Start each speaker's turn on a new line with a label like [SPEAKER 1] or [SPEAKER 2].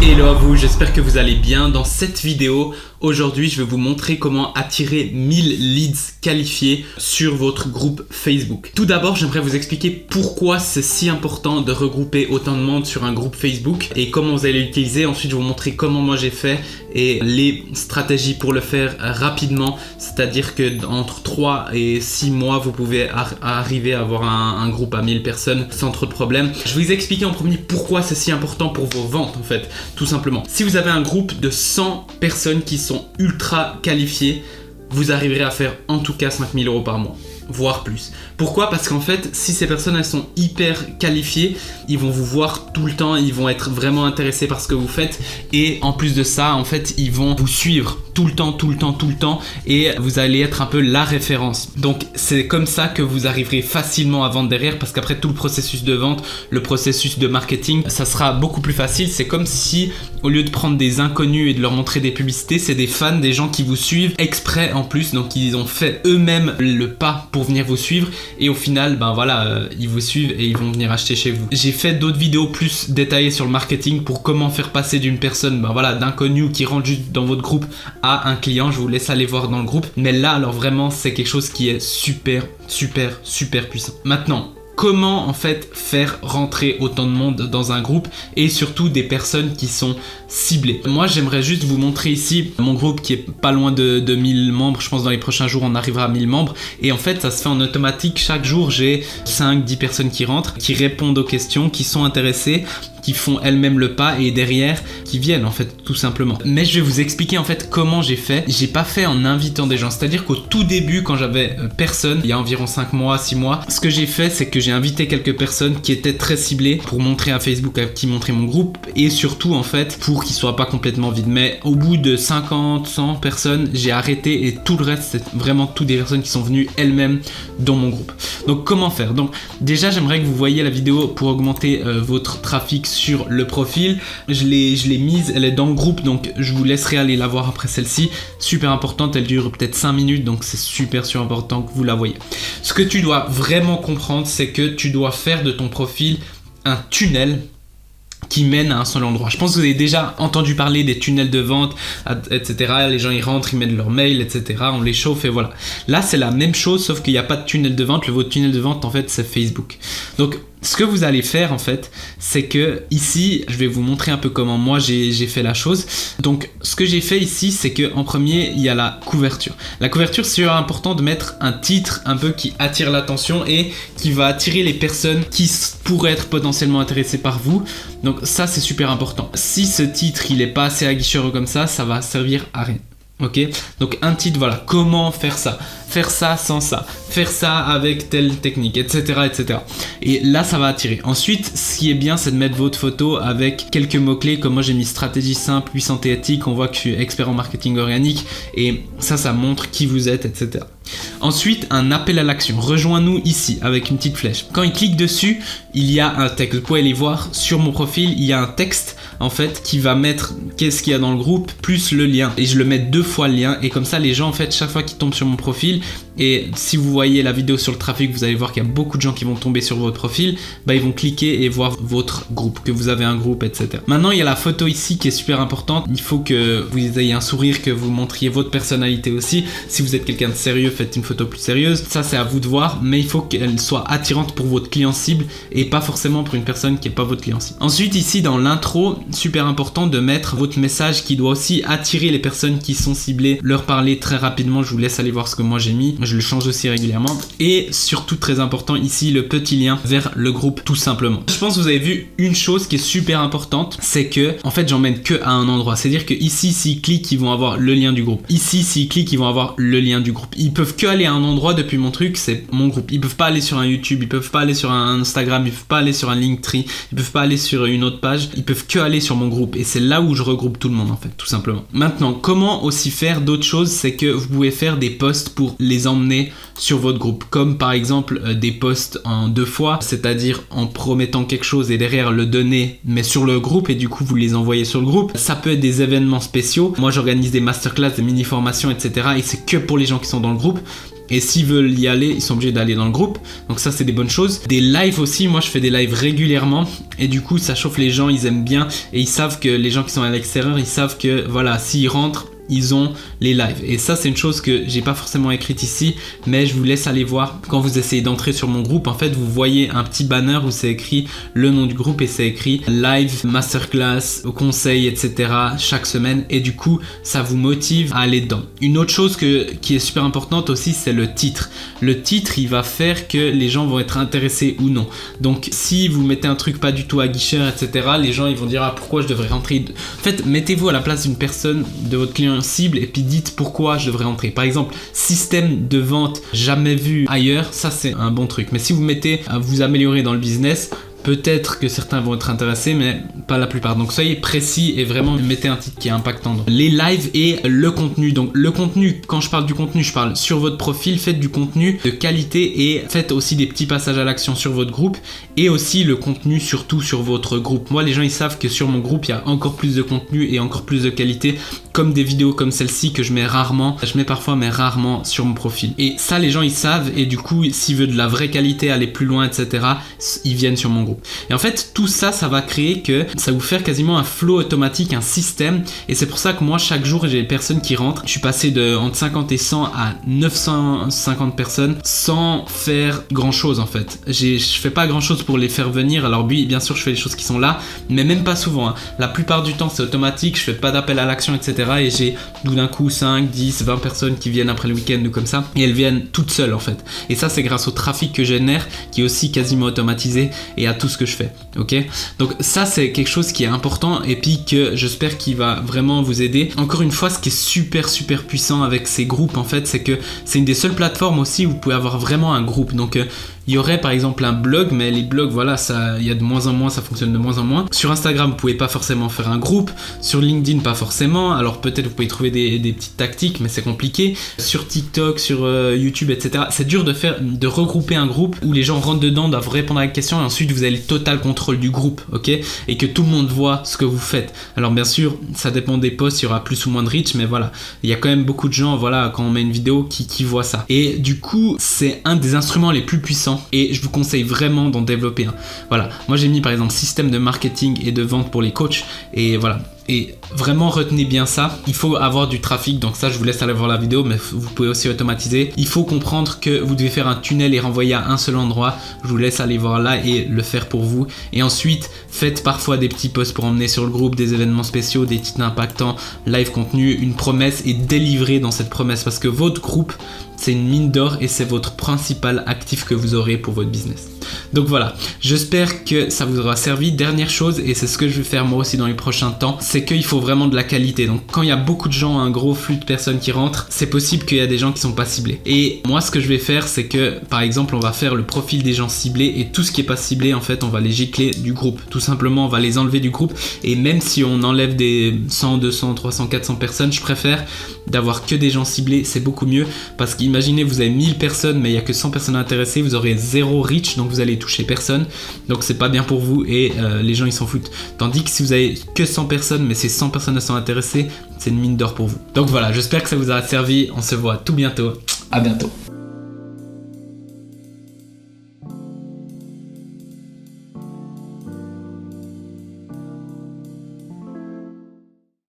[SPEAKER 1] Hello à vous, j'espère que vous allez bien. Dans cette vidéo, aujourd'hui, je vais vous montrer comment attirer 1000 leads qualifiés sur votre groupe Facebook. Tout d'abord, j'aimerais vous expliquer pourquoi c'est si important de regrouper autant de monde sur un groupe Facebook et comment vous allez l'utiliser. Ensuite, je vais vous montrer comment moi j'ai fait et les stratégies pour le faire rapidement. C'est-à-dire que entre 3 et 6 mois, vous pouvez arriver à avoir un groupe à 1000 personnes sans trop de problèmes. Je vais vous expliquer en premier pourquoi c'est si important pour vos ventes en fait. Tout simplement, si vous avez un groupe de 100 personnes qui sont ultra qualifiées, vous arriverez à faire en tout cas 5000 € par mois, voire plus. Pourquoi? Parce qu'en fait, si ces personnes elles sont hyper qualifiées, ils vont vous voir tout le temps, ils vont être vraiment intéressés par ce que vous faites et en plus de ça, en fait, ils vont vous suivre tout le temps et vous allez être un peu la référence. Donc c'est comme ça que vous arriverez facilement à vendre derrière parce qu'après tout le processus de vente, le processus de marketing, ça sera beaucoup plus facile. C'est comme si au lieu de prendre des inconnus et de leur montrer des publicités, c'est des fans, des gens qui vous suivent exprès en plus, donc ils ont fait eux-mêmes le pas pour venir vous suivre et au final ben voilà, ils vous suivent et ils vont venir acheter chez vous. J'ai fait d'autres vidéos plus détaillées sur le marketing pour comment faire passer d'une personne ben voilà, d'inconnu qui rentre juste dans votre groupe à un client. Je vous laisse aller voir dans le groupe, mais là alors vraiment c'est quelque chose qui est super puissant. Maintenant, comment en fait faire rentrer autant de monde dans un groupe et surtout des personnes qui sont ciblées. Moi j'aimerais juste vous montrer ici mon groupe qui est pas loin de 1000 membres. Je pense dans les prochains jours on arrivera à 1000 membres et en fait ça se fait en automatique. Chaque jour j'ai 5-10 personnes qui rentrent, qui répondent aux questions, qui sont intéressées, qui font elles-mêmes le pas et derrière qui viennent en fait tout simplement. Mais je vais vous expliquer en fait comment j'ai fait. J'ai pas fait en invitant des gens, c'est-à-dire qu'au tout début quand j'avais personne, il y a environ 5 mois, 6 mois, ce que j'ai fait c'est que j'ai invité quelques personnes qui étaient très ciblées pour montrer à Facebook à qui montrer mon groupe et surtout en fait pour qu'il soit pas complètement vide. Mais au bout de 50, 100 personnes, j'ai arrêté et tout le reste c'est vraiment toutes des personnes qui sont venues elles-mêmes dans mon groupe. Donc comment faire? Donc déjà j'aimerais que vous voyiez la vidéo pour augmenter votre trafic sur le profil. Je l'ai mise, elle est dans le groupe donc je vous laisserai aller la voir après celle-ci. Super importante, elle dure peut-être 5 minutes donc c'est super important que vous la voyez. Ce que tu dois vraiment comprendre c'est que tu dois faire de ton profil un tunnel qui mène à un seul endroit. Je pense que vous avez déjà entendu parler des tunnels de vente, etc. Les gens ils rentrent, ils mettent leur mail, etc. On les chauffe et voilà. Là c'est la même chose sauf qu'il n'y a pas de tunnel de vente. Votre tunnel de vente en fait c'est Facebook. Donc ce que vous allez faire en fait, c'est que ici, je vais vous montrer un peu comment moi j'ai fait la chose. Donc ce que j'ai fait ici, c'est que en premier, il y a la couverture. La couverture, c'est important de mettre un titre un peu qui attire l'attention et qui va attirer les personnes qui pourraient être potentiellement intéressées par vous. Donc ça, c'est super important. Si ce titre, il est pas assez aguicheur comme ça va servir à rien. Ok, donc un titre, voilà, comment faire ça sans ça, faire ça avec telle technique, etc. Et là ça va attirer. Ensuite ce qui est bien c'est de mettre votre photo avec quelques mots clés comme moi j'ai mis stratégie simple, puissante et éthique. On voit que je suis expert en marketing organique et ça montre qui vous êtes, etc. Ensuite un appel à l'action, rejoins-nous ici avec une petite flèche. Quand il clique dessus il y a un texte, vous pouvez aller voir sur mon profil, il y a un texte en fait qui va mettre qu'est-ce qu'il y a dans le groupe plus le lien et je le mets 2 fois le lien et comme ça les gens en fait chaque fois qu'ils tombent sur mon profil et si vous voyez la vidéo sur le trafic vous allez voir qu'il y a beaucoup de gens qui vont tomber sur votre profil, bah ils vont cliquer et voir votre groupe, que vous avez un groupe, etc. Maintenant il y a la photo ici qui est super importante, il faut que vous ayez un sourire, que vous montriez votre personnalité aussi. Si vous êtes quelqu'un de sérieux, faites une photo plus sérieuse, ça c'est à vous de voir, mais il faut qu'elle soit attirante pour votre client cible et pas forcément pour une personne qui n'est pas votre client cible. Ensuite ici dans l'intro, super important de mettre votre message qui doit aussi attirer les personnes qui sont ciblées, leur parler très rapidement. Je vous laisse aller voir ce que moi j'ai mis, je le change aussi régulièrement et surtout très important ici le petit lien vers le groupe tout simplement. Je pense que vous avez vu une chose qui est super importante, c'est que en fait j'emmène que à un endroit, c'est à dire que ici s'ils cliquent ils vont avoir le lien du groupe, ici s'ils cliquent ils vont avoir le lien du groupe. Ils peuvent que aller à un endroit depuis mon truc, c'est mon groupe. Ils peuvent pas aller sur un YouTube, ils peuvent pas aller sur un Instagram, ils peuvent pas aller sur un Linktree, ils peuvent pas aller sur une autre page, ils peuvent que aller sur mon groupe et c'est là où je regroupe tout le monde en fait tout simplement. Maintenant comment aussi faire d'autres choses, c'est que vous pouvez faire des posts pour les emmener sur votre groupe, comme par exemple des posts en 2 fois, c'est-à-dire en promettant quelque chose et derrière le donner mais sur le groupe et du coup vous les envoyez sur le groupe. Ça peut être des événements spéciaux, moi j'organise des masterclass, des mini formations, etc. et c'est que pour les gens qui sont dans le groupe. Et s'ils veulent y aller, ils sont obligés d'aller dans le groupe. Donc ça, c'est des bonnes choses. Des lives aussi, moi je fais des lives régulièrement. Et du coup, ça chauffe les gens, ils aiment bien. Et ils savent que les gens qui sont à l'extérieur, ils savent que voilà, s'ils rentrent, ils ont les lives. Et ça, c'est une chose que j'ai pas forcément écrite ici, mais je vous laisse aller voir. Quand vous essayez d'entrer sur mon groupe, en fait, vous voyez un petit banner où c'est écrit le nom du groupe et c'est écrit live, masterclass, conseil, etc. chaque semaine. Et du coup, ça vous motive à aller dedans. Une autre chose qui est super importante aussi, c'est le titre. Le titre, il va faire que les gens vont être intéressés ou non. Donc, si vous mettez un truc pas du tout aguicheur, etc., les gens, ils vont dire, ah, pourquoi je devrais rentrer? En fait, mettez-vous à la place d'une personne, de votre client cible, et puis dites pourquoi je devrais entrer. Par exemple, système de vente jamais vu ailleurs, ça c'est un bon truc. Mais si vous mettez à vous améliorer dans le business, peut-être que certains vont être intéressés, mais pas la plupart. Donc soyez précis et vraiment mettez un titre qui est impactant. Donc, les lives et le contenu. Donc le contenu, quand je parle du contenu, je parle sur votre profil, faites du contenu de qualité et faites aussi des petits passages à l'action sur votre groupe et aussi le contenu surtout sur votre groupe. Moi, les gens, ils savent que sur mon groupe, il y a encore plus de contenu et encore plus de qualité, comme des vidéos comme celle-ci que je mets rarement. Je mets parfois, mais rarement sur mon profil. Et ça, les gens, ils savent, et du coup, s'ils veulent de la vraie qualité, aller plus loin, etc., ils viennent sur mon groupe. Et en fait, tout ça, ça va créer que ça va vous faire quasiment un flow automatique, un système. Et c'est pour ça que moi, chaque jour, j'ai des personnes qui rentrent. Je suis passé de entre 50 et 100 à 950 personnes sans faire grand chose en fait. Je fais pas grand chose pour les faire venir. Alors oui, bien sûr, je fais les choses qui sont là, mais même pas souvent. La plupart du temps, c'est automatique. Je fais pas d'appel à l'action, etc. Et j'ai tout d'un coup 5, 10, 20 personnes qui viennent après le week-end ou comme ça. Et elles viennent toutes seules en fait. Et ça, c'est grâce au trafic que je génère, qui est aussi quasiment automatisé, et à tout ce que je fais. Ok, donc ça c'est quelque chose qui est important et puis que j'espère qu'il va vraiment vous aider. Encore une fois, ce qui est super puissant avec ces groupes en fait, c'est que c'est une des seules plateformes aussi où vous pouvez avoir vraiment un groupe. Donc il y aurait par exemple un blog, mais les blogs, voilà, ça, il y a de moins en moins, ça fonctionne de moins en moins. Sur Instagram, vous pouvez pas forcément faire un groupe. Sur LinkedIn, pas forcément. Alors peut-être vous pouvez trouver des petites tactiques, mais c'est compliqué. Sur TikTok, sur YouTube, etc. C'est dur de regrouper un groupe où les gens rentrent dedans, doivent répondre à la question et ensuite vous avez le total contrôle du groupe, ok? Et que tout le monde voit ce que vous faites. Alors bien sûr, ça dépend des posts, il y aura plus ou moins de reach, mais voilà, il y a quand même beaucoup de gens, voilà, quand on met une vidéo qui voient ça. Et du coup, c'est un des instruments les plus puissants. Et je vous conseille vraiment d'en développer un. Voilà, moi j'ai mis par exemple système de marketing et de vente pour les coachs et voilà. Et vraiment retenez bien ça, il faut avoir du trafic, donc ça je vous laisse aller voir la vidéo, mais vous pouvez aussi automatiser. Il faut comprendre que vous devez faire un tunnel et renvoyer à un seul endroit, je vous laisse aller voir là et le faire pour vous. Et ensuite faites parfois des petits posts pour emmener sur le groupe, des événements spéciaux, des titres impactants, live contenu, une promesse et délivrer dans cette promesse, parce que votre groupe c'est une mine d'or et c'est votre principal actif que vous aurez pour votre business. Donc voilà, j'espère que ça vous aura servi. Dernière chose, et c'est ce que je vais faire moi aussi dans les prochains temps, c'est qu'il faut vraiment de la qualité. Donc quand il y a beaucoup de gens, un gros flux de personnes qui rentrent, c'est possible qu'il y a des gens qui sont pas ciblés. Et moi ce que je vais faire, c'est que par exemple on va faire le profil des gens ciblés et tout ce qui est pas ciblé, en fait on va les gicler du groupe. Tout simplement on va les enlever du groupe, et même si on enlève des 100, 200, 300, 400 personnes, je préfère d'avoir que des gens ciblés, c'est beaucoup mieux, parce qu'imaginez vous avez 1000 personnes mais il y a que 100 personnes intéressées, vous aurez zéro reach, donc vous allez toucher personne, donc c'est pas bien pour vous et les gens ils s'en foutent. Tandis que si vous avez que 100 personnes mais ces 100 personnes sont intéressées, c'est une mine d'or pour vous. Donc voilà, j'espère que ça vous a servi, on se voit tout bientôt, à bientôt.